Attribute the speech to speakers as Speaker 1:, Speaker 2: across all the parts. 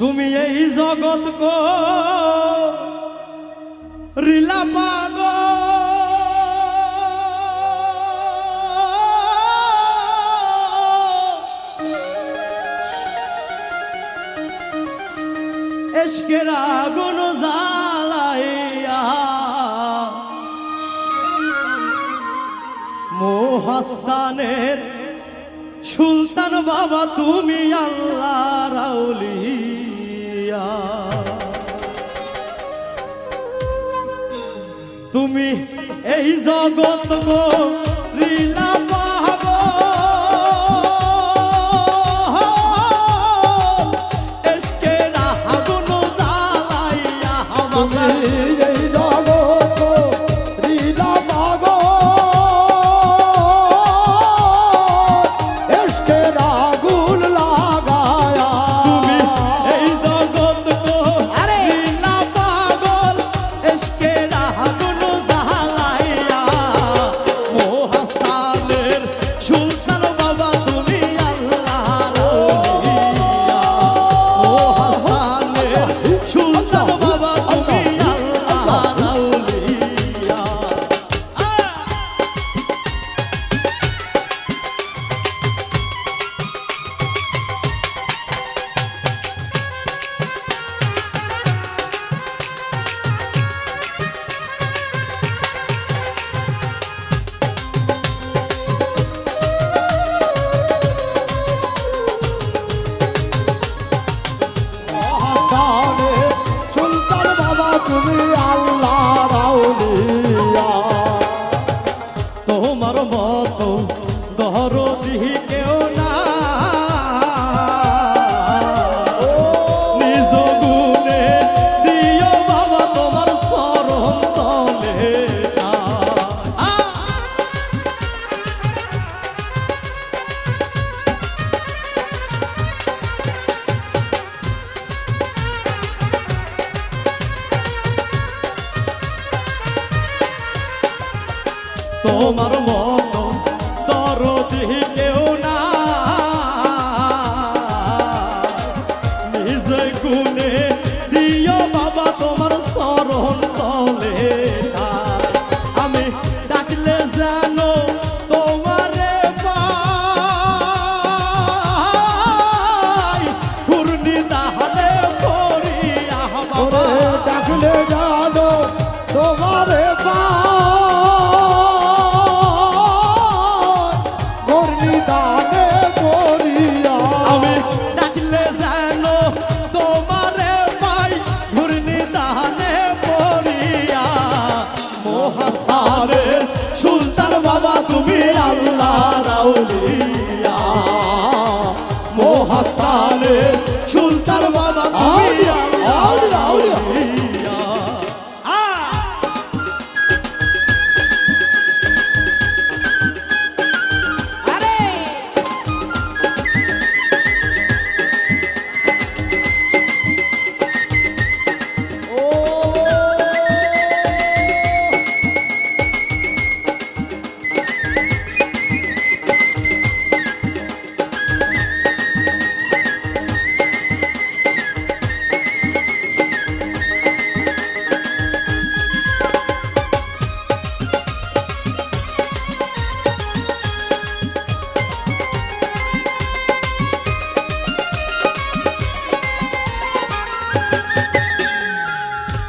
Speaker 1: তুমি এই জগৎ কো রিলা পাগ এশকের আগুন জ্বালাইয়া মোহাস্তানের সুলতান বাবা তুমি আল্লাহর আউলিয়া। তুমি এই জগৎ গরিলা পাব এশকের আগুন জ্বালাইয়া বাবা
Speaker 2: এই জগৎ রিলা পাগ এশকের আগুন লাগায়া।
Speaker 1: তুমি এই জগৎ গরিলা পাগল এশকের আগুন জ্বালাইয়া মোহাস্তানের সুলতান বাবা তুমি আল্লাহর আউলিয়া। মোহাস্তানের সুলতান বাবা তুমি আল্লাহর আউলিয়া।
Speaker 2: মহাস্থানে সুলতান বাবা তুমি আল্লাহর আউলিয়া।
Speaker 1: তোমার মতো দরদি কেউ না নিজ গুণে দিও বাবা তোমার চরণ তলে তোমার মতো দরদি কেউ না নিজ গুণে দিও বাবা তোমার চরণ তলে আমি ডাকলে জানো তোমারে পাই ঘূর্ণি তাহলে করিয়া বাবা
Speaker 2: ওরে ডাকলে জানো তোমারে ঘূর্ণি দানে করিয়া।
Speaker 1: আমি ডাকলে জানো তোমারে পাই ঘূর্ণি দানে পড়িয়া মোহাস্তানের সুলতান বাবা তুমি আল্লাহর আউলিয়া। মোহাস্তানের সুলতান বাবা তুমি আল্লাহর আউলিয়া।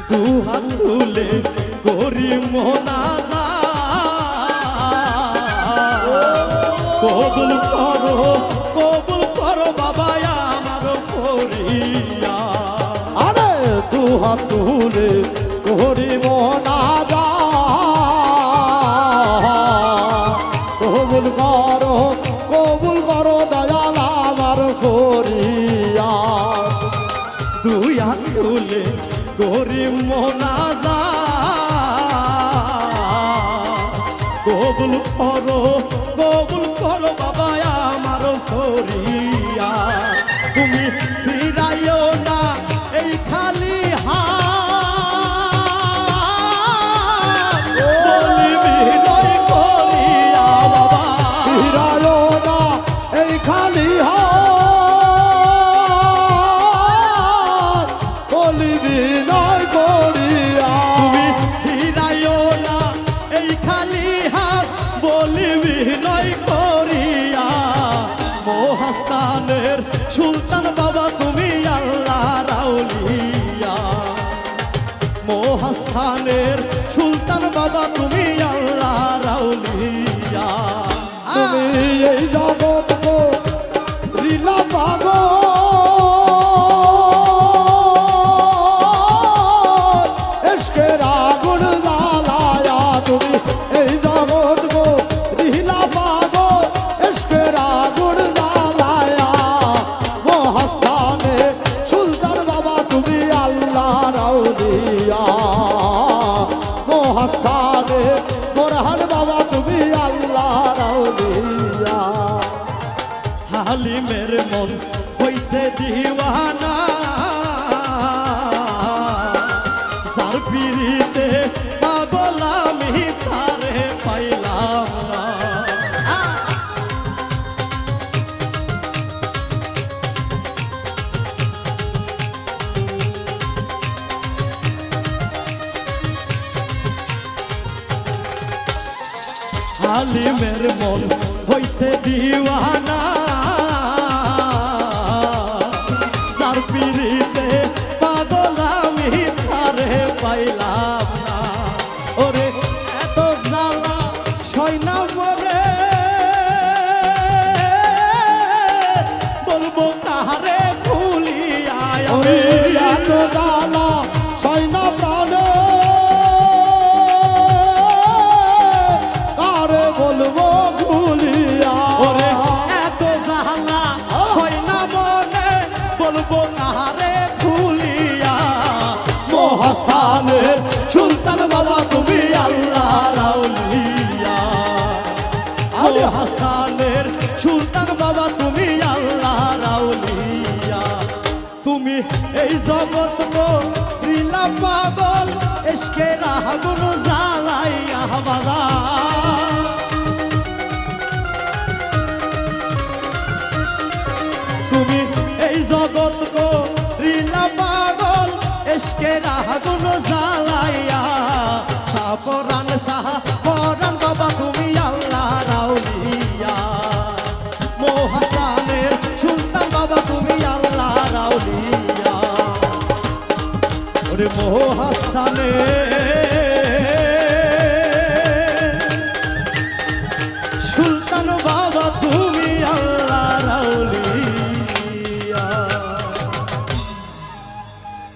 Speaker 1: দুহাত তুলে করি মোনাজাত কবুল করো বাবা আমার ফরিয়া।
Speaker 2: আরে দুহাত তুলে করি মোনাজাত কবুল করো দয়াল আমার ফরিয়াদ।
Speaker 1: দুই হাত তুলে করি মোনাজাত কবুল করো বাবা আমার ফরিয়া। তুমি ফিরাইও না এই খালি হাত বলি বিনয় করিয়া বাবা
Speaker 2: ফিরালো না এই খালি
Speaker 1: বিনয় করিয়া মহাস্থানের সুলতান বাবা তুমি আল্লাহ রাউলিয়া মহাস্থানের সুলতান বাবা তুমি আল্লাহ রাউলিয়া
Speaker 2: তুমি এই জগৎ গো লীলা পাগল এসকের আগুন জ্বালায়া তুমি এই জগৎ গো লীলা পাগল এসকের আগুন জ্বালায়া মহাস্থানে সুলতান বাবা তুমি আল্লাহ রাউলিয়া মহাস্থানে বোরহান বাবা তুমি আল্লাহ রাউলিয়া
Speaker 1: হালিমের মন হইছে দিওয়ানা যার পিড়িতে পাগল আমি তারে পাইলাম না হালিমের মন হইছে দিওয়ানা যার পিড়িতে পাগল আমি তারে পাইলাম না ওরে এত জ্বালা সয়না মরে বলবো কাহারে খুলিয়া
Speaker 2: ওরে এত জ্বালা সয়না প্রাণে কারে বলবো ভুলিয়া
Speaker 1: ওরে এত জ্বালা সয়না মনে বলবো কাহারে খুলিয়া মহাস্থানের সুলতান বাবা তুমি আল্লাহ রাউলিয়া মহাস্থানের সুলতান বাবা তুমি আল্লাহ রাউলিয়া তুমি এই জগৎ গো লীলা পাগল এসকের আগুন জ্বালাইয়া বাবা তুমি এই জগৎ গো লীলা পাগল এসকের আগুন জ্বালাইয়া সাপরান সাহা পরান বাবা তুমি আল্লাহ রাউলিয়া মহাস্থানের সুলতান বাবা তুমি আল্লাহ রাউলিয়া ওরে মহাস্থানের